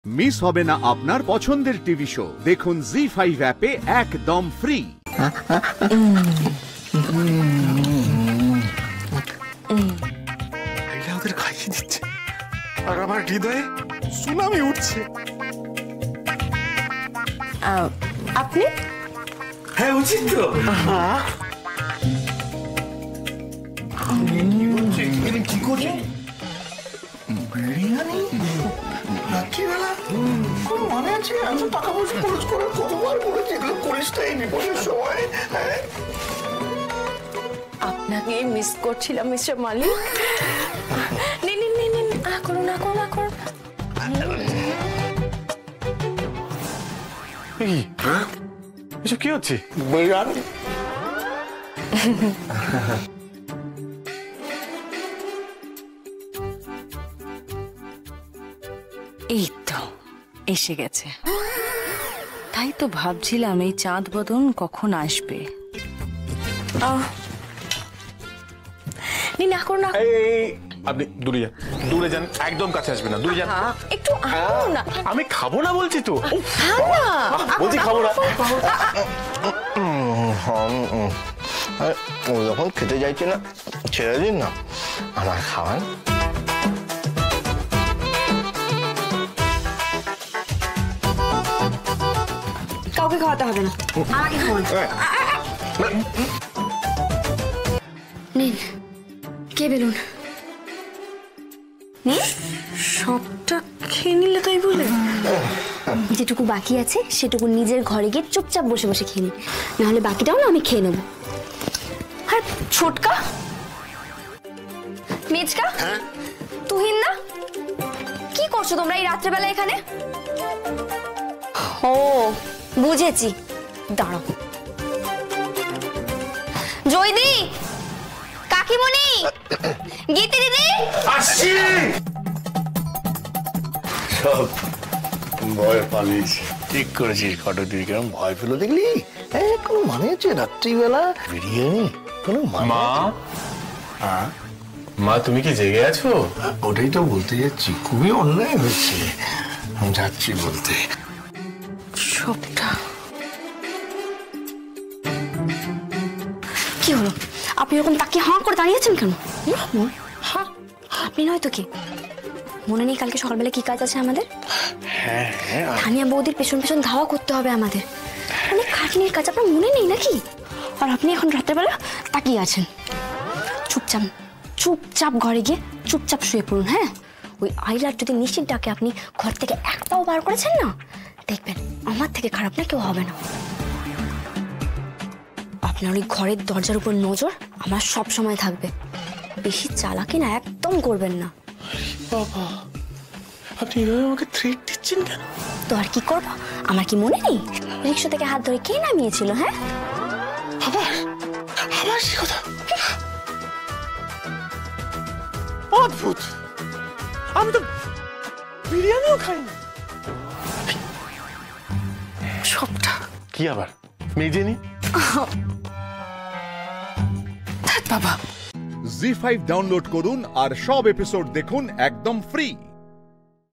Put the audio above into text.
Miss হবে না আপনার পছন্দের টিভি শো। দেখুন জি5 অ্যাপে একদম ফ্রি। ওদের খাইয়ে দিচ্ছে আর আমার হৃদয়ে সুনামি উঠছে। আপনি? হ্যাঁ উচিত তো। কি করছে? বিরিয়ানি রাত্রিবেলা কোনো মানে আছে? এত টাকা পয়সা খরচ করে কতবার বলেছি এগুলো করিস তাই বিপদের সময়। আপনাকে মিস করছিলাম মিস্টার মালিক। নিন নিন নিন নিন, করুন না করুন না করুন। এসব কি হচ্ছে? বিরিয়ানি এই তো এসে গেছে। তাই তো ভাবছিলাম এই চাঁদ বদন কখন আসবে। নিন না করুন না। আপনি দূরে যান, দূরে যান, একদম কাছে আসবে না, দূরে যান। একটু আসুন না। আমি খাবো না বলছি তো, বলছি খাবো না। ও যখন খেতে চাইছে না ছেড়ে দিন না, আমার খাওয়ান। কাউকে খাওয়াতে হবে না, আমাকে খাওয়ান। নিন, কে বেলুন? সবটা খেয়ে নিলে তাই বলে? যেটুকু বাকি আছে সেটুকু নিজের ঘরে গিয়ে চুপচাপ বসে বসে খেয়ে নি, নাহলে বাকিটাও না আমি খেয়ে নেবো। আর ছোটকা, মেজকা, তুহিন না, কি করছো তোমরা এই রাত্রেবেলা এখানে? ও বুঝেছি, দাঁড়াও। জয়দি, কাকিমণি, গীতি দিদি, আসছি। সব ভয় পালিস, ঠিক করেছিস। কটক দিদি কেমন ভয় পেলো দেখলি? কোনো মানে আছে রাত্রিবেলা বিরিয়ানি? কোনো মা, মা তুমি কি জেগে আছো? ওটাই তো বলতে যাচ্ছি, খুবই অন্যায় হচ্ছে, আমি যাচ্ছি বলতে। সবটা কি হলো, আপনি এরকম তাকিয়ে হাঁ করে দাঁড়িয়েছেন কেন? আপনি নয়তো কি মনে নেই কালকে সকালবেলা কি কাজ আছে আমাদের? থানিয়া বৌদির পেছন পেছন ধাওয়া করতে হবে আমাদের, অনেক খাটনির কাজ, আপনার মনে নেই নাকি? আর আপনি এখন রাত্রেবেলা তাকিয়ে আছেন। চুপচাপ চুপচাপ ঘরে গিয়ে চুপচাপ শুয়ে পড়ুন। হ্যাঁ, ওই আইলার যদি নিশ্চিত ডাকে আপনি ঘর থেকে এক পাও বার করেছেন না, দেখবেন আমার থেকে খারাপ না কেউ হবে না। আপনার ওই ঘরের দরজার উপর নজর আমার সব সময় থাকবে। বেশি চালাকি না একদম করবেন না। বাবা, আপনি এভাবে আমাকে থ্রেট দিচ্ছেন কেন? তো আর কি করবো, আমার কি মনে নেই রিক্সা থেকে হাত ধরে কে নামিয়েছিল? হ্যাঁ, আবার আবার সে কথা। অদ্ভুত, আমি তো বিরিয়ানিও খাইনি। সবটা কি আবার মেজেনি? বাবা। জি5 ডাউনলোড করুন আর সব এপিসোড দেখুন একদম ফ্রি।